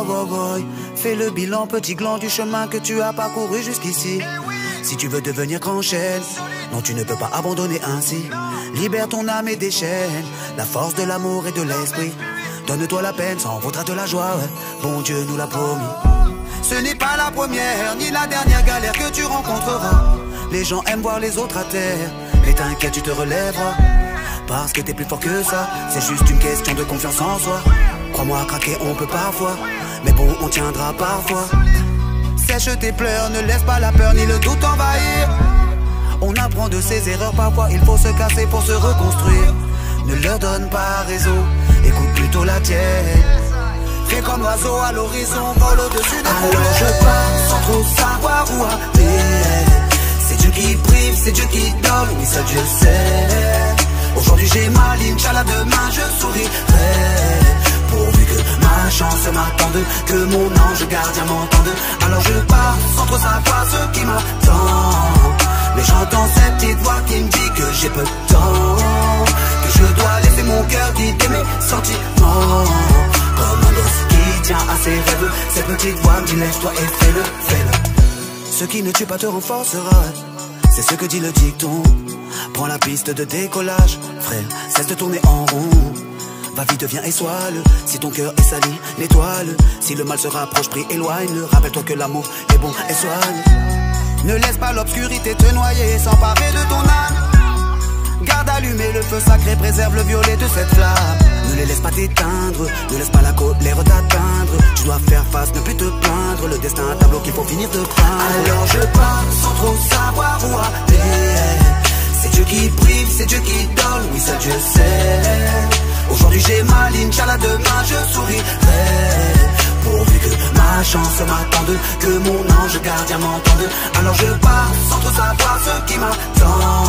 boy. Fais le bilan, petit gland, du chemin que tu as parcouru jusqu'ici. Si tu veux devenir grand chêne, non, tu ne peux pas abandonner ainsi. Libère ton âme et déchaîne la force de l'amour et de l'esprit. Donne-toi la peine, ça en vaudra de la joie, ouais. Bon Dieu nous l'a promis. Ce n'est pas la première ni la dernière galère que tu rencontreras. Les gens aiment voir les autres à terre, mais t'inquiète, tu te relèveras. Parce que t'es plus fort que ça, c'est juste une question de confiance en soi. Crois-moi, craquer on peut parfois, mais bon, on tiendra parfois. Sèche tes pleurs, ne laisse pas la peur ni le doute envahir. On apprend de ses erreurs, parfois il faut se casser pour se reconstruire. Ne leur donne pas raison, écoute plutôt la tienne. Fais comme l'oiseau à l'horizon, vole au-dessus des problèmes. Alors je pars sans trop savoir où aller. C'est Dieu qui prive, c'est Dieu qui donne, oui ça Dieu sait. Aujourd'hui j'ai mal, Inch'Allah demain je sourirai. Pourvu que ma chance m'attende, que mon ange gardien m'entende. Alors je pars sans trop savoir ce qui m'attend. Mais j'entends cette petite voix qui me dit que j'ai peu de temps, que je dois laisser mon cœur guider mes sentiments. Comme un gosse qui tient à ses rêves, cette petite voix me dit lève-toi et fais-le, fais-le. Ce qui ne tue pas te renforcera, c'est ce que dit le dicton. Prends la piste de décollage, frère, cesse de tourner en rond. Va vite, viens et sois-le. Si ton cœur est sali, nettoie-le. Si le mal se rapproche, prie, éloigne-le. Rappelle-toi que l'amour est bon et soigne. Ne laisse pas l'obscurité te noyer, s'emparer de ton âme. Garde allumé le feu sacré, préserve le violet de cette flamme. Ne les laisse pas t'éteindre, ne laisse pas la colère t'atteindre. Tu dois faire face, ne plus te plaindre. Le destin un tableau qu'il faut finir de peindre. Alors je pars sans trop savoir où aller. C'est Dieu qui prive, c'est Dieu qui donne, oui ça Dieu sait. Aujourd'hui j'ai mal, Inch'Allah demain je sourirai. Pourvu que ma chance m'attende, que mon ange gardien m'entende. Alors je pars sans trop savoir ce qui m'attend.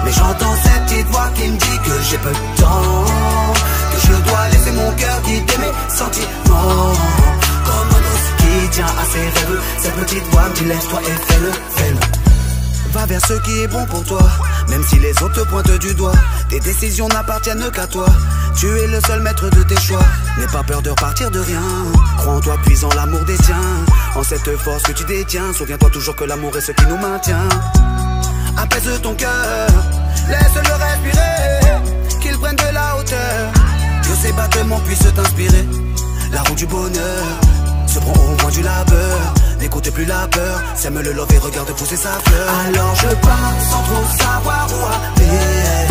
Mais j'entends cette petite voix qui me dit que j'ai peu de temps, que je dois laisser mon cœur guider mes sentiments. Comme un os qui tient à ses rêves, cette petite voix me dit lève-toi et fais-le, fais-le. Va vers ce qui est bon pour toi, même si les autres te pointent du doigt. Tes décisions n'appartiennent qu'à toi, tu es le seul maître de tes choix. N'aie pas peur de repartir de rien, crois en toi puisant l'amour des tiens. En cette force que tu détiens, souviens-toi toujours que l'amour est ce qui nous maintient. Apaise ton cœur, laisse-le respirer, qu'il prenne de la hauteur, que ses battements puissent t'inspirer. La roue du bonheur se prend au coin du labeur. N'écoute plus la peur, sème le love et regarde pousser sa fleur. Alors je pars sans trop savoir où aller.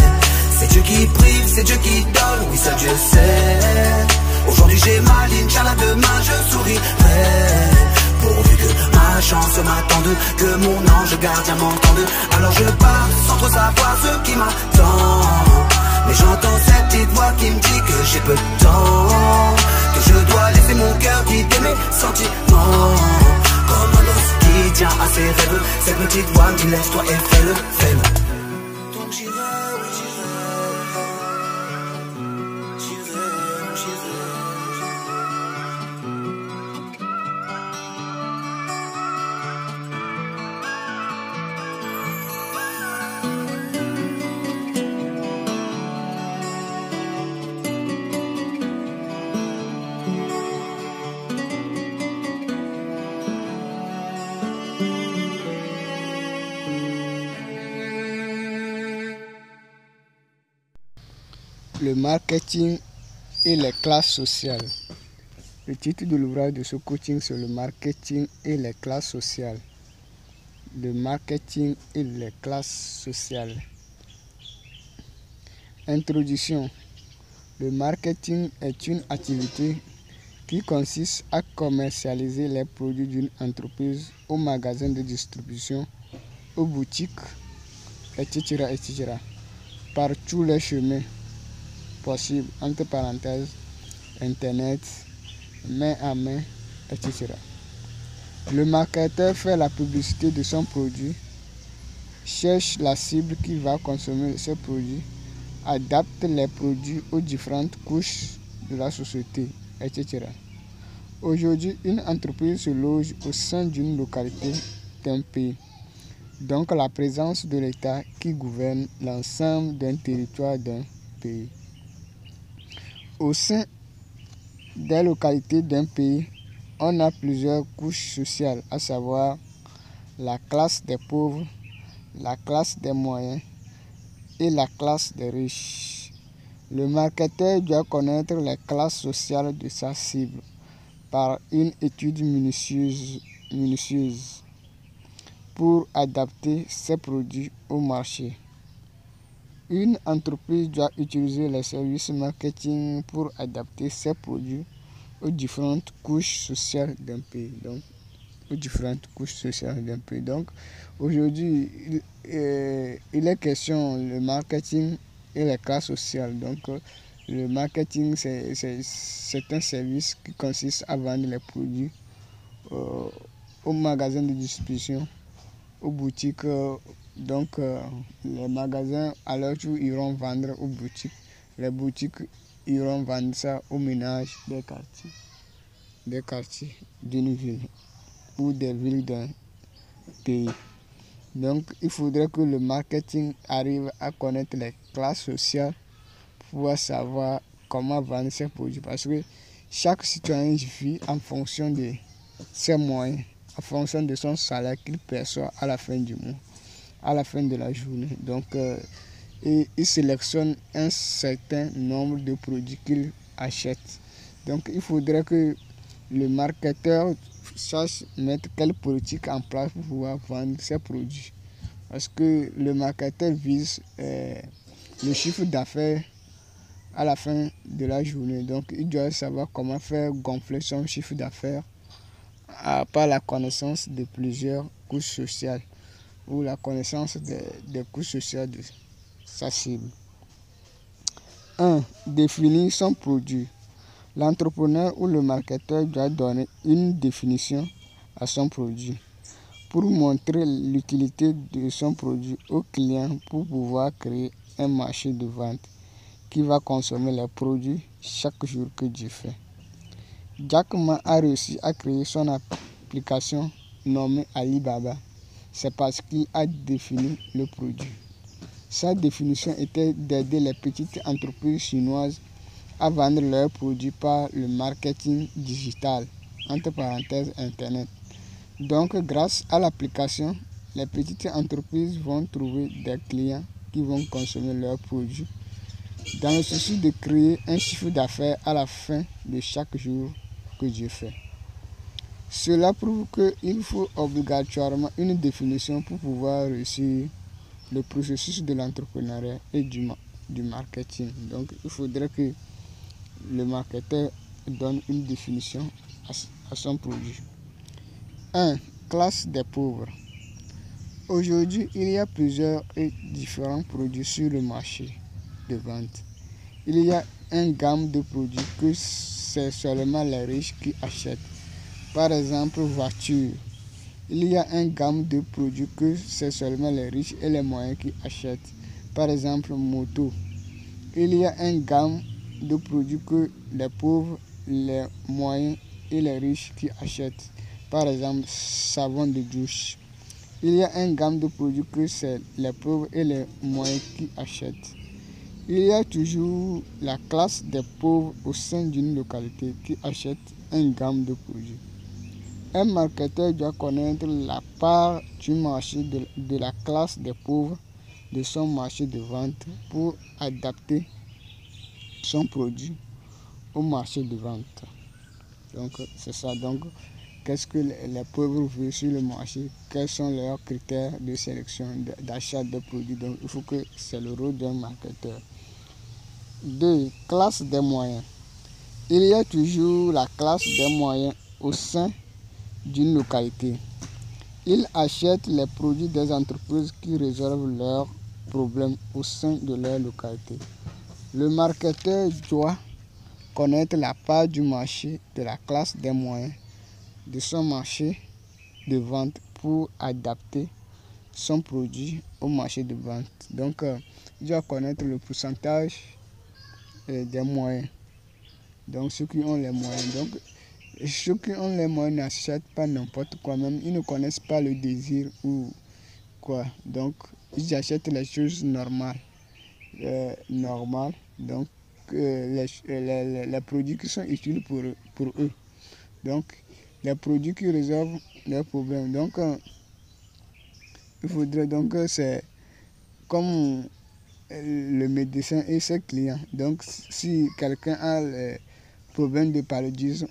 C'est Dieu qui prive, c'est Dieu qui donne, oui ça Dieu sait. Aujourd'hui j'ai mal, Inch'Allah demain je sourirai. Pourvu que ma chance m'attende, que mon ange gardien m'entende. Alors je pars sans trop savoir ce qui m'attend. Mais j'entends cette petite voix qui me dit que j'ai peu de temps, que je dois laisser mon cœur guider mes sentiments. Comme un os qui tient à ses rêves, cette petite voix me dit lève-toi et fais-le, fais-le. Donc j'irai, oui j'irai, j'irai, j'irai. Le marketing et les classes sociales. Le titre de l'ouvrage de ce coaching, c'est le marketing et les classes sociales. Le marketing et les classes sociales. Introduction. Le marketing est une activité qui consiste à commercialiser les produits d'une entreprise au magasin de distribution, aux boutiques, etc., etc., par tous les chemins possible, entre parenthèses, internet, main à main, etc. Le marketeur fait la publicité de son produit, cherche la cible qui va consommer ce produit, adapte les produits aux différentes couches de la société, etc. Aujourd'hui, une entreprise se loge au sein d'une localité d'un pays. Donc la présence de l'État qui gouverne l'ensemble d'un territoire d'un pays. Au sein des localités d'un pays, on a plusieurs couches sociales, à savoir la classe des pauvres, la classe des moyens et la classe des riches. Le marketeur doit connaître les classes sociales de sa cible par une étude minutieuse pour adapter ses produits au marché. Une entreprise doit utiliser les services marketing pour adapter ses produits aux différentes couches sociales d'un pays. Donc, aujourd'hui, il est question du marketing et les classes sociales. Donc, le marketing, c'est un service qui consiste à vendre les produits aux magasins de distribution, aux boutiques. Les magasins, à leur tour, iront vendre aux boutiques. Les boutiques iront vendre ça aux ménages des quartiers d'une ville ou des villes d'un pays. Donc, il faudrait que le marketing arrive à connaître les classes sociales pour pouvoir savoir comment vendre ses produits. Parce que chaque citoyen vit en fonction de ses moyens, en fonction de son salaire qu'il perçoit à la fin du mois, à la fin de la journée. Donc, il sélectionne un certain nombre de produits qu'il achète. Donc, il faudrait que le marketeur sache mettre quelle politique en place pour pouvoir vendre ses produits. Parce que le marketeur vise le chiffre d'affaires à la fin de la journée. Donc, il doit savoir comment faire gonfler son chiffre d'affaires par la connaissance de plusieurs couches sociales ou la connaissance des couches sociales de sa cible. 1. Définir son produit. L'entrepreneur ou le marketeur doit donner une définition à son produit pour montrer l'utilité de son produit au client pour pouvoir créer un marché de vente qui va consommer les produits chaque jour que Dieu fait. Jack Ma a réussi à créer son application nommée Alibaba. C'est parce qu'il a défini le produit. Sa définition était d'aider les petites entreprises chinoises à vendre leurs produits par le marketing digital, entre parenthèses Internet. Donc, grâce à l'application, les petites entreprises vont trouver des clients qui vont consommer leurs produits dans le souci de créer un chiffre d'affaires à la fin de chaque jour que Dieu fait. Cela prouve qu'il faut obligatoirement une définition pour pouvoir réussir le processus de l'entrepreneuriat et du marketing. Donc, il faudrait que le marketeur donne une définition à son produit. 1. Classe des pauvres. Aujourd'hui, il y a plusieurs et différents produits sur le marché de vente. Il y a une gamme de produits que c'est seulement les riches qui achètent. Par exemple, voitures. Il y a une gamme de produits que c'est seulement les riches et les moyens qui achètent. Par exemple, moto. Il y a une gamme de produits que les pauvres, les moyens et les riches qui achètent. Par exemple, savon de douche. Il y a une gamme de produits que c'est les pauvres et les moyens qui achètent. Il y a toujours la classe des pauvres au sein d'une localité qui achète une gamme de produits. Un marketeur doit connaître la part du marché de la classe des pauvres de son marché de vente pour adapter son produit au marché de vente. Donc, c'est ça. Donc, qu'est-ce que les pauvres veulent sur le marché? Quels sont leurs critères de sélection, d'achat de produits? Donc, il faut que c'est le rôle d'un marketeur. 2. Classe des moyens. Il y a toujours la classe des moyens au sein d'une localité. Ils achètent les produits des entreprises qui résolvent leurs problèmes au sein de leur localité. Le marketeur doit connaître la part du marché de la classe des moyens de son marché de vente pour adapter son produit au marché de vente. Donc, il doit connaître le pourcentage des moyens. Donc, ceux qui ont les moyens. Donc, ceux qui ont les moyens n'achètent pas n'importe quoi, même ils ne connaissent pas le désir ou quoi. Donc, ils achètent les choses normales. Donc, les produits qui sont utiles pour eux. Donc, les produits qui résolvent leurs problèmes. Donc, il faudrait donc c'est comme le médecin et ses clients. Donc, si quelqu'un a les problèmes de paludisme,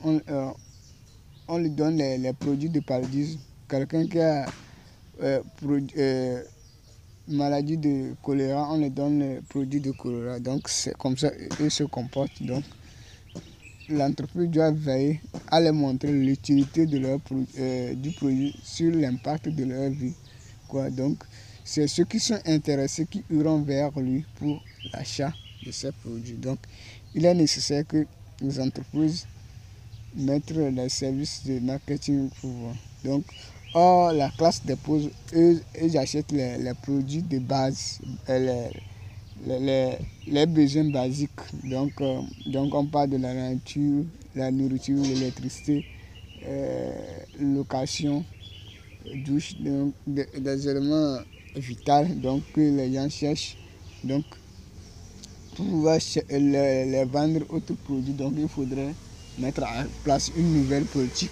on lui donne les produits de paludisme. Quelqu'un qui a maladie de choléra, on lui donne les produits de choléra. Donc, c'est comme ça qu'ils se comportent. Donc, l'entreprise doit veiller à leur montrer l'utilité de du produit sur l'impact de leur vie. Donc, c'est ceux qui sont intéressés qui iront vers lui pour l'achat de ces produits. Donc, il est nécessaire que les entreprises mettent les services de marketing pour voir. Donc, la classe des pauvres, eux, ils achètent les produits de base, les besoins basiques. Donc, on parle de la nourriture, l'électricité, location, douche, donc des éléments vitaux donc, que les gens cherchent. Donc, pour pouvoir les vendre autres produits, donc il faudrait mettre en place une nouvelle politique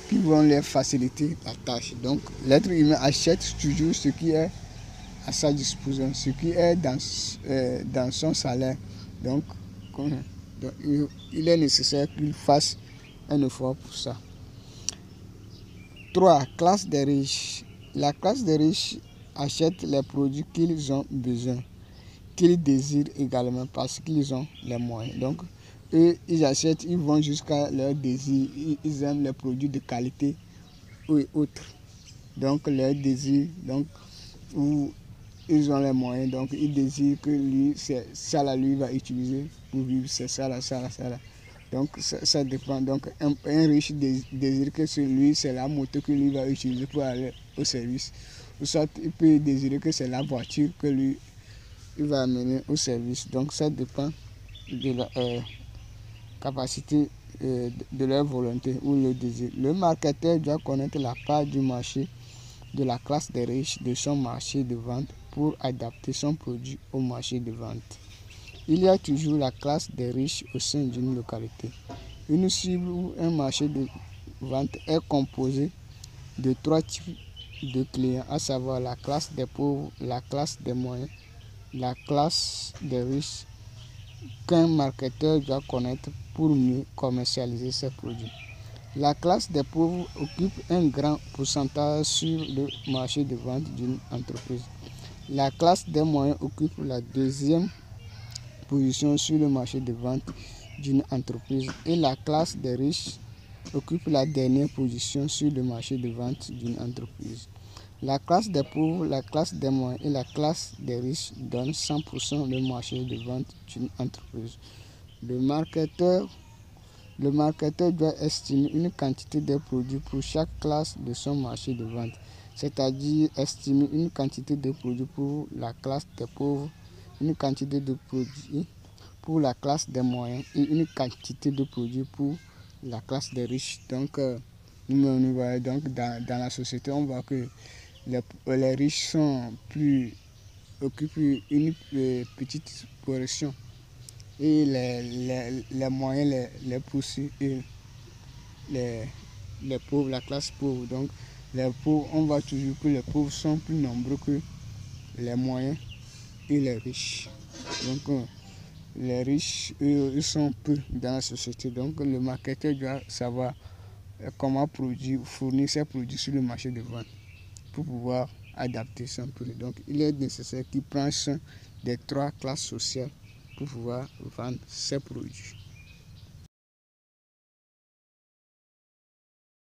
qui vont leur faciliter la tâche. Donc, l'être humain achète toujours ce qui est à sa disposition, ce qui est dans son salaire. Donc, il est nécessaire qu'il fasse un effort pour ça. 3. Classe des riches. La classe des riches achète les produits qu'ils ont besoin, qu'ils désirent également parce qu'ils ont les moyens. Donc, eux, ils achètent, ils vont jusqu'à leur désir. Ils aiment les produits de qualité ou autres. Donc, leur désir, donc, où ils ont les moyens, donc ils désirent que lui, c'est ça là, lui va utiliser pour vivre, c'est ça là. Donc, ça dépend. Donc, un riche désire que celui, c'est la moto que lui va utiliser pour aller au service. Ou soit, il peut désirer que c'est la voiture que lui, il va amener au service. Donc, ça dépend de la capacité, de leur volonté ou le désir. Le marketeur doit connaître la part du marché de la classe des riches de son marché de vente pour adapter son produit au marché de vente. Il y a toujours la classe des riches au sein d'une localité. Une cible ou un marché de vente est composé de 3 types de clients, à savoir la classe des pauvres, la classe des moyens, la classe des riches, qu'un marketeur doit connaître pour mieux commercialiser ses produits. La classe des pauvres occupe un grand pourcentage sur le marché de vente d'une entreprise. La classe des moyens occupe la deuxième position sur le marché de vente d'une entreprise et la classe des riches occupe la dernière position sur le marché de vente d'une entreprise. La classe des pauvres, la classe des moyens et la classe des riches donnent 100% le marché de vente d'une entreprise. Le marketeur doit estimer une quantité de produits pour chaque classe de son marché de vente, c'est-à-dire estimer une quantité de produits pour la classe des pauvres, une quantité de produits pour la classe des moyens et une quantité de produits pour la classe des riches. Donc, nous voyons donc dans la société, on voit que les riches occupent une petite portion et les moyens les poussent et les pauvres, la classe pauvre. Donc, les pauvres, on voit toujours que les pauvres sont plus nombreux que les moyens et les riches. Donc, les riches, eux, ils sont peu dans la société. Donc, le marketeur doit savoir comment fournir ses produits sur le marché de vente pour pouvoir adapter son produit. Donc, il est nécessaire qu'il prenne soin des 3 classes sociales pour pouvoir vendre ses produits.